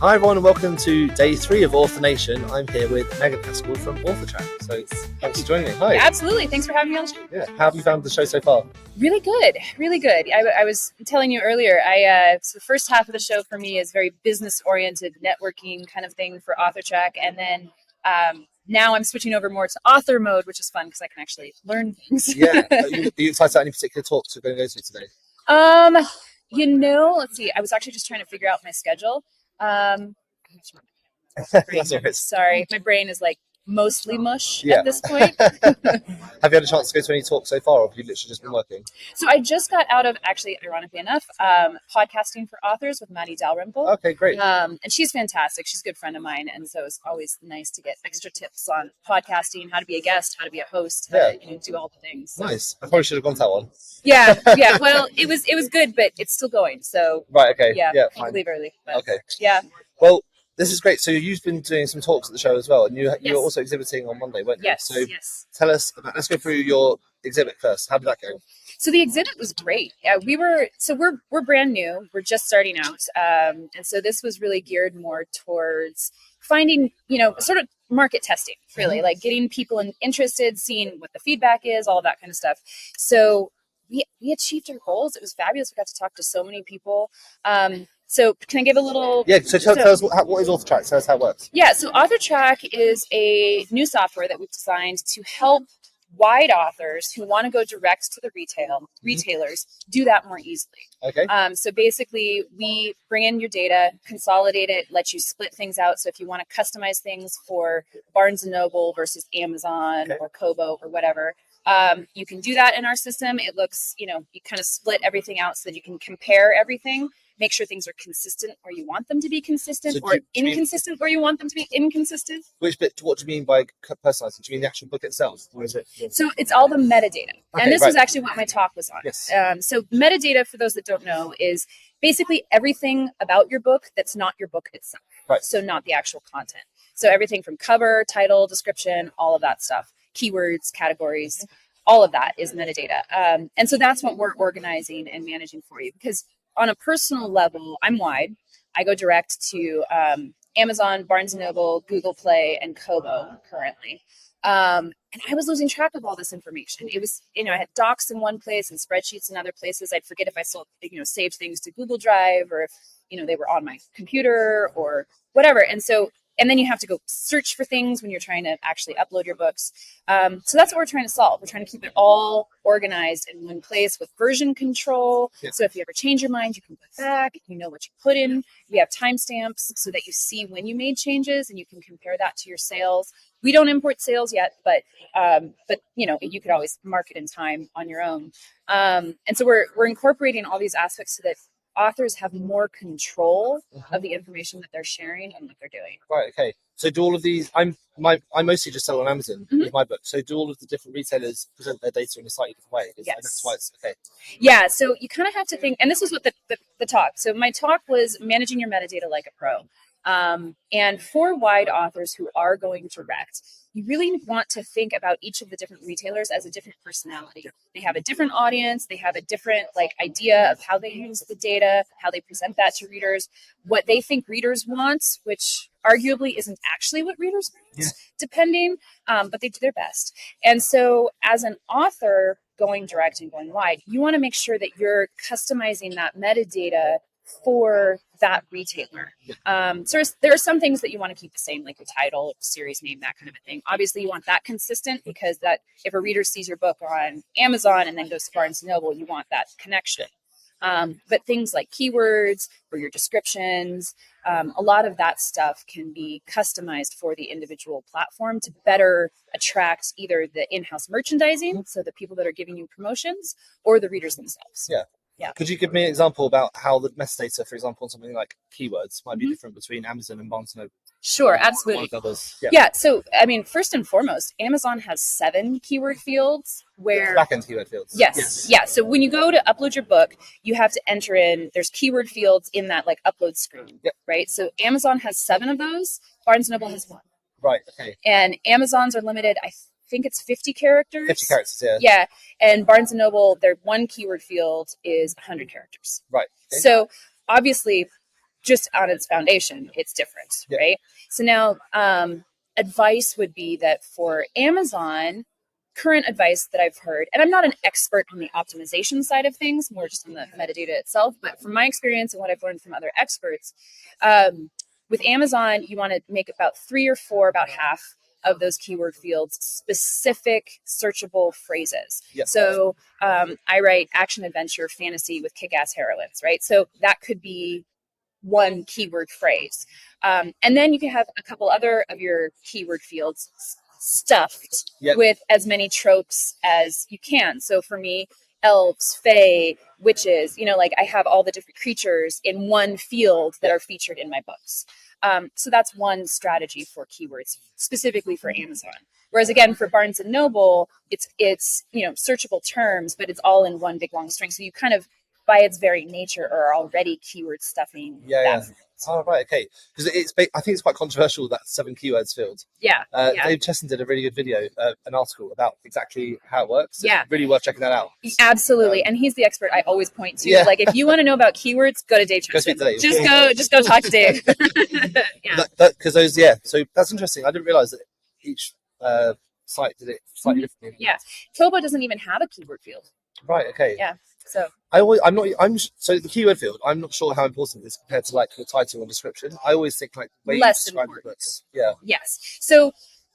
Hi everyone and welcome to day 3 of Author Nation. I'm here with Megan Haskell from AuthorTrack. So thanks for joining me. Hi. Yeah, absolutely. Thanks for having me on the show. Yeah. How have you found the show so far? Really good. Really good. I was telling you earlier, so the first half of the show for me is very business-oriented networking kind of thing for AuthorTrack. And then now I'm switching over more to author mode, which is fun because I can actually learn things. Yeah. Are you excited about any particular talks we're going to go to today? Let's see. I was actually just trying to figure out my schedule. That's all right. Sorry, my brain is like mostly mush at this point. Have you had a chance to go to any talks so far, or have you literally just been working? So I just got out of, actually, ironically enough, podcasting for authors with Maddie Dalrymple. Okay, great. And she's fantastic. She's a good friend of mine, and so it's always nice to get extra tips on podcasting, how to be a guest, how to be a host, how to do all the things. So. Nice. I probably should have gone to that one. Yeah. Well, it was good, but it's still going. So right. Okay. Yeah. Fine. Leave early. But, okay. Yeah. Well, this is great. So you've been doing some talks at the show as well, and you were also exhibiting on Monday, weren't you? Yes. So tell us about. Let's go through your exhibit first. How did that go? So the exhibit was great. Yeah, we're brand new. We're just starting out, and so this was really geared more towards finding, sort of market testing, really, like getting people interested, seeing what the feedback is, all of that kind of stuff. So we achieved our goals. It was fabulous. We got to talk to so many people. So can I give a little... Yeah, so tell us what is AuthorTrack? Tell us how it works. Yeah, so AuthorTrack is a new software that we've designed to help wide authors who want to go direct to the retailers do that more easily. Okay. So basically, we bring in your data, consolidate it, let you split things out. So if you want to customize things for Barnes & Noble versus Amazon or Kobo or whatever, you can do that in our system. It looks, you kind of split everything out so that you can compare everything. Make sure things are consistent where you want them to be consistent, or inconsistent where you want them to be inconsistent. Which bit? What do you mean by personalizing? Do you mean the actual book itself, or is it? So it's all the metadata, and this is actually what my talk was on. Yes. So metadata, for those that don't know, is basically everything about your book that's not your book itself. Right. So not the actual content. So everything from cover, title, description, all of that stuff, keywords, categories, all of that is metadata. And so that's what we're organizing and managing for you, because on a personal level, I'm wide. I go direct to Amazon, Barnes & Noble, Google Play, and Kobo currently. And I was losing track of all this information. It was, I had docs in one place and spreadsheets in other places. I'd forget if I still, saved things to Google Drive, or if, they were on my computer or whatever. And then you have to go search for things when you're trying to actually upload your books. So that's what we're trying to solve. We're trying to keep it all organized in one place with version control. Yeah. So if you ever change your mind, you can go back, you know what you put in. We have timestamps so that you see when you made changes and you can compare that to your sales. We don't import sales yet, but you could always mark it in time on your own. And so we're incorporating all these aspects so that authors have more control of the information that they're sharing and what they're doing. Right. Okay. So do all of these? I mostly just sell on Amazon with my book. So do all of the different retailers present their data in a slightly different way? Yes. That's why it's okay. Yeah. So you kind of have to think, and this is what the talk. So my talk was managing your metadata like a pro. And for wide authors who are going direct, you really want to think about each of the different retailers as a different personality. They have a different audience. They have a different idea of how they use the data, how they present that to readers, what they think readers want, which arguably isn't actually what readers want, depending, but they do their best. And so as an author going direct and going wide, you want to make sure that you're customizing that metadata for that retailer. So there are some things that you want to keep the same, like your title, series name, that kind of a thing. Obviously, you want that consistent, because that if a reader sees your book on Amazon and then goes to Barnes & Noble, you want that connection. But things like keywords or your descriptions, a lot of that stuff can be customized for the individual platform to better attract either the in-house merchandising, so the people that are giving you promotions, or the readers themselves. Yeah. Yeah. Could you give me an example about how the metadata, for example, on something like keywords might be different between Amazon and Barnes & Noble? Sure, absolutely. Yeah. So, first and foremost, Amazon has 7 keyword fields where... Back-end keyword fields. Yes. Yeah. So when you go to upload your book, you have to enter in, there's keyword fields in that upload screen, right? So Amazon has 7 of those. Barnes & Noble has 1. Right. Okay. And Amazon's are limited, I think it's 50 characters. 50 characters, yeah. Yeah. And Barnes & Noble, their one keyword field is 100 characters. Right. Okay. So obviously, just on its foundation, it's different, right? So now advice would be that for Amazon, current advice that I've heard, and I'm not an expert on the optimization side of things, more just on the metadata itself, but from my experience and what I've learned from other experts, with Amazon, you want to make about 3 or 4, about half of those keyword fields specific searchable phrases. So I write action, adventure, fantasy with kick-ass heroines, right? So that could be one keyword phrase. And then you can have a couple other of your keyword fields stuffed with as many tropes as you can. So for me, elves, fae, witches, like I have all the different creatures in one field that are featured in my books. So that's one strategy for keywords specifically for Amazon. Whereas again, for Barnes and Noble, it's searchable terms, but it's all in one big long string. So you kind of, by its very nature, are already keyword stuffing. Oh, right, okay. Because I think it's quite controversial, that 7 keywords field. Dave Chesson did a really good video, an article about exactly how it works. It's really worth checking that out. Absolutely, and he's the expert I always point to. Like, if you want to know about keywords, go to Dave Chesson. Just go talk to Dave. Because those, so that's interesting. I didn't realize that each site did it slightly differently. Kobo doesn't even have a keyword field. Right, okay. So so the keyword field, I'm not sure how important it is compared to like the title and description. I always think like way less describe important. the books. Yes.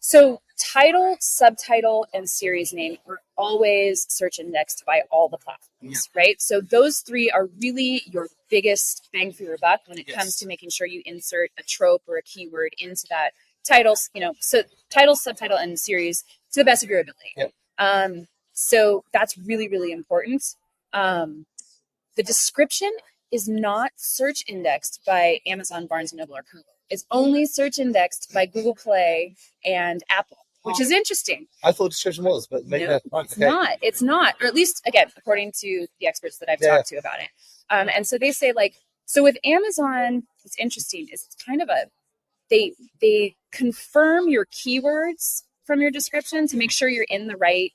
So title, subtitle, and series name are always search indexed by all the platforms, right? So those 3 are really your biggest bang for your buck when it comes to making sure you insert a trope or a keyword into that title, so title, subtitle, and series to the best of your ability. So that's really, really important. The description is not search indexed by Amazon, Barnes & Noble, or Kobo. It's only search indexed by Google Play and Apple, which is interesting. I thought description was, but maybe It's not, or at least, again, according to the experts that I've talked to about it. And so they say, so with Amazon, what's interesting is it's kind of they confirm your keywords from your description to make sure you're in the right,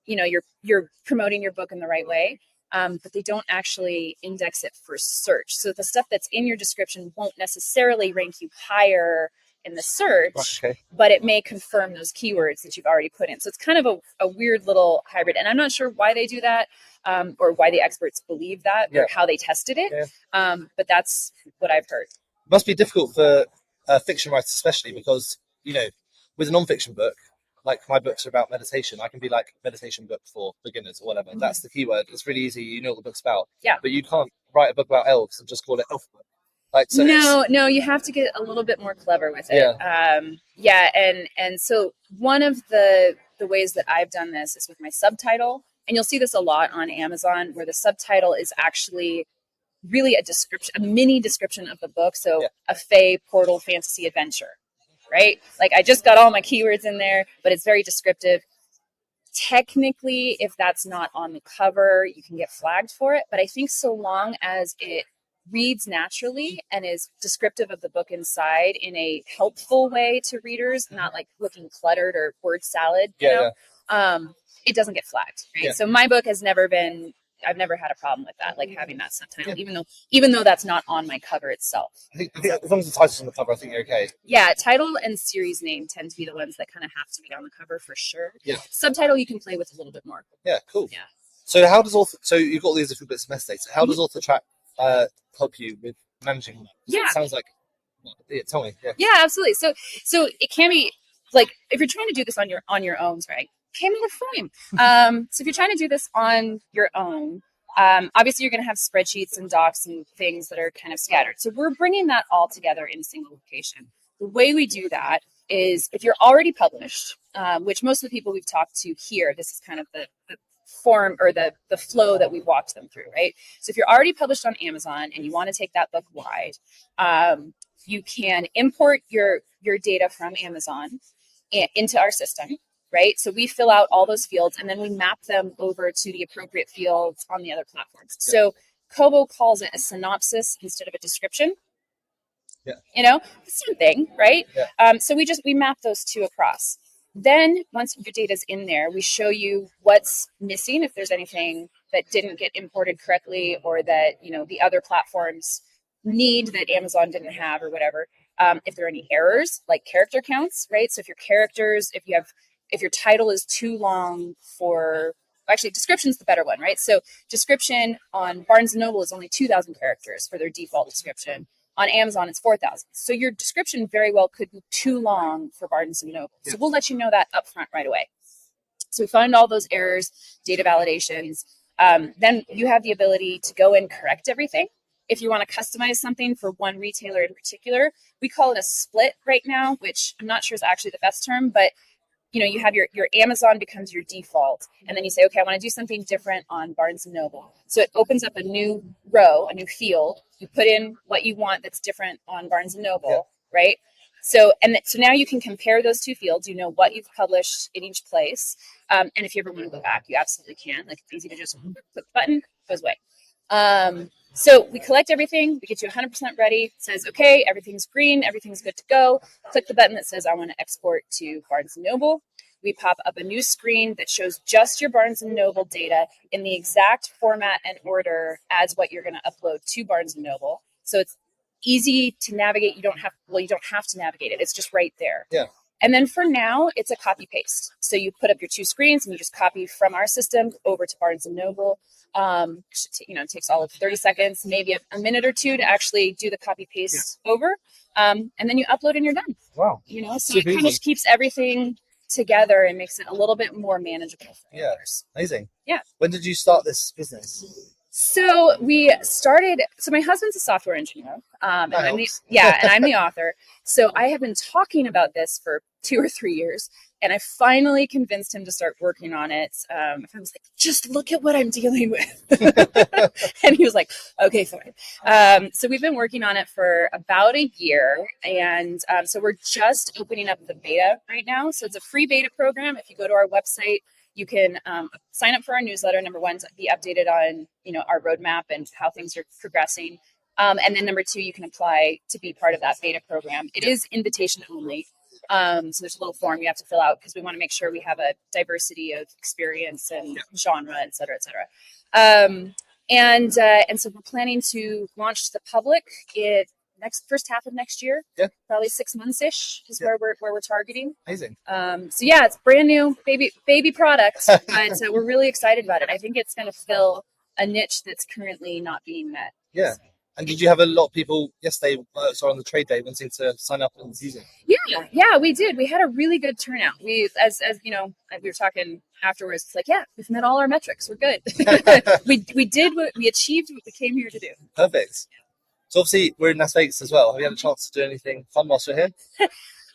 you're promoting your book in the right way. But they don't actually index it for search. So the stuff that's in your description won't necessarily rank you higher in the search, but it may confirm those keywords that you've already put in. So it's kind of a weird little hybrid. And I'm not sure why they do that, or why the experts believe that, or how they tested it. But that's what I've heard. It must be difficult for fiction writers, especially because, with a non-fiction book, like my books are about meditation, I can be like meditation book for beginners or whatever. That's the keyword. It's really easy. You know what the book's about. But you can't write a book about elves and just call it elf book. No, you have to get a little bit more clever with it. And so one of the ways that I've done this is with my subtitle, and you'll see this a lot on Amazon, where the subtitle is actually really a description, a mini description of the book. So a fae, portal, fantasy, adventure, right? Like I just got all my keywords in there, but it's very descriptive. Technically, if that's not on the cover, you can get flagged for it. But I think so long as it reads naturally and is descriptive of the book inside in a helpful way to readers, not like looking cluttered or word salad, it doesn't get flagged, right? So my book has never been, I've never had a problem with that, like having that subtitle, even though that's not on my cover itself. I think as long as the title's on the cover, I think you're okay. Yeah, title and series name tend to be the ones that kind of have to be on the cover for sure. Subtitle you can play with a little bit more. Cool. So how does so you've got all these different bits of metadata. How does AuthorTrack help you with managing that? It sounds like, tell me. Absolutely. So it can be like, if you're trying to do this on your own, right? Came in a frame. So if you're trying to do this on your own, obviously you're going to have spreadsheets and docs and things that are kind of scattered. So we're bringing that all together in a single location. The way we do that is if you're already published, which most of the people we've talked to here, this is kind of the form or the flow that we walked them through, right? So if you're already published on Amazon and you want to take that book wide, you can import your data from Amazon into our system. Right. So we fill out all those fields and then we map them over to the appropriate fields on the other platforms. So Kobo calls it a synopsis instead of a description. Same thing, right? So we map those two across. Then once your data's in there, we show you what's missing, if there's anything that didn't get imported correctly or that, the other platforms need that Amazon didn't have or whatever. If there are any errors, like character counts, right? So if your title is too long for, actually description's the better one, right? So description on Barnes & Noble is only 2,000 characters for their default description. On Amazon, it's 4,000. So your description very well could be too long for Barnes & Noble. So we'll let you know that upfront right away. So we find all those errors, data validations. Then you have the ability to go and correct everything. If you want to customize something for one retailer in particular, we call it a split right now, which I'm not sure is actually the best term, but you have your Amazon becomes your default. And then you say, okay, I want to do something different on Barnes & Noble. So it opens up a new row, a new field. You put in what you want that's different on Barnes & Noble, right? So now you can compare those two fields. You know what you've published in each place. And if you ever want to go back, you absolutely can. Like, it's easy to just click the button, goes away. So we collect everything. We get you 100% ready. It says, okay, everything's green. Everything's good to go. Click the button that says, I want to export to Barnes & Noble. We pop up a new screen that shows just your Barnes & Noble data in the exact format and order as what you're going to upload to Barnes & Noble. So it's easy to navigate. You don't have to navigate it. It's just right there. Yeah. And then for now, it's a copy paste. So you put up your two screens and you just copy from our system over to Barnes & Noble. It takes all of 30 seconds, maybe a minute or two to actually do the copy paste over. And then you upload and you're done. Wow. So it kind of keeps everything together and makes it a little bit more manageable for others. Amazing. Yeah. When did you start this business? So my husband's a software engineer, and I'm the author. So I have been talking about this for 2 or 3 years, and I finally convinced him to start working on it. I was like, just look at what I'm dealing with. And he was like, okay, fine. So we've been working on it for about a year, and so we're just opening up the beta right now. So it's a free beta program. If you go to our website, you can sign up for our newsletter, number one, to be updated on, our roadmap and how things are progressing. And then number two, you can apply to be part of that beta program. It is invitation only. So there's a little form you have to fill out because we want to make sure we have a diversity of experience and genre, et cetera, et cetera. And so we're planning to launch to the public first half of next year. Yeah. Probably 6 months-ish is where we're targeting. Amazing. It's brand new baby product, but we're really excited about it. I think it's going to fill a niche that's currently not being met. Yeah. So. And did you have a lot of people yesterday, on the trade day, wanting to sign up and use it? Yeah, we did. We had a really good turnout. We were talking afterwards. It's like, we've met all our metrics. We're good. We achieved what we came here to do. Perfect. So obviously we're in Las Vegas as well. Have you had a chance to do anything fun whilst you're here?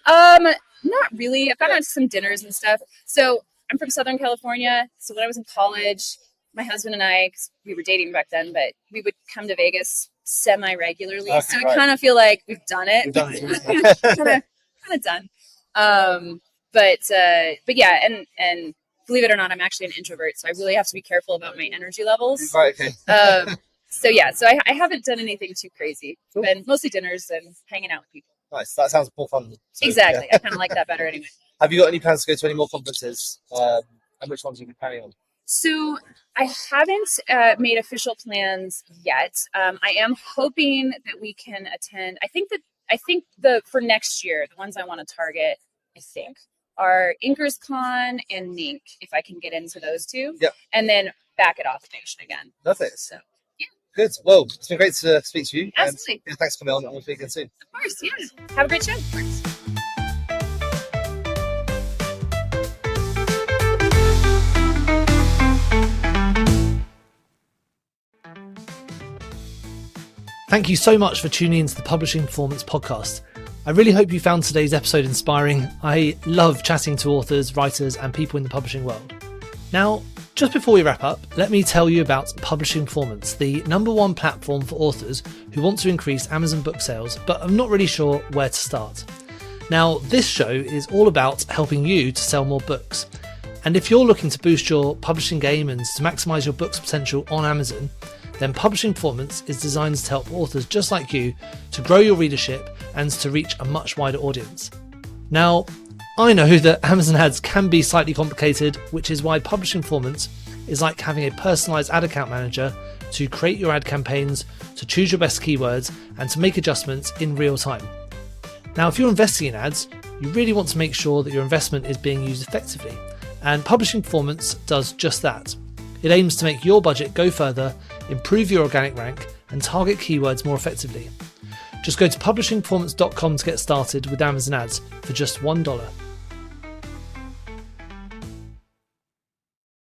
Not really. I've gone out to some dinners and stuff. So I'm from Southern California. So when I was in college, my husband and I, 'cause we were dating back then, but we would come to Vegas semi-regularly. Okay, so I kind of feel like we've done it. kind of done. But yeah, and believe it or not, I'm actually an introvert, so I really have to be careful about my energy levels. Right. Okay. So I haven't done anything too crazy. Cool. Been mostly dinners and hanging out with people. Nice. That sounds more fun. So, exactly. I kind of like that better anyway. Have you got any plans to go to any more conferences? And which ones are you planning on? So I haven't made official plans yet. I am hoping that we can attend. I think for next year, the ones I want to target, are Inkers Con and Nink, if I can get into those two. Yep. And then back at AuthorTrack again. Perfect. So. Good. Well, it's been great to speak to you. Absolutely. And thanks for coming on. And we'll speak again soon. Of course, yeah. Have a great show. Thanks. Thank you so much for tuning into the Publishing Performance podcast. I really hope you found today's episode inspiring. I love chatting to authors, writers, and people in the publishing world. Now, just before we wrap up, let me tell you about Publishing Performance, the #1 platform for authors who want to increase Amazon book sales, but are not really sure where to start. Now, this show is all about helping you to sell more books. And if you're looking to boost your publishing game and to maximize your book's potential on Amazon, then Publishing Performance is designed to help authors just like you to grow your readership and to reach a much wider audience. Now, I know that Amazon ads can be slightly complicated, which is why Publishing Performance is like having a personalised ad account manager to create your ad campaigns, to choose your best keywords, and to make adjustments in real time. Now, if you're investing in ads, you really want to make sure that your investment is being used effectively, and Publishing Performance does just that. It aims to make your budget go further, improve your organic rank, and target keywords more effectively. Just go to publishingperformance.com to get started with Amazon ads for just $1.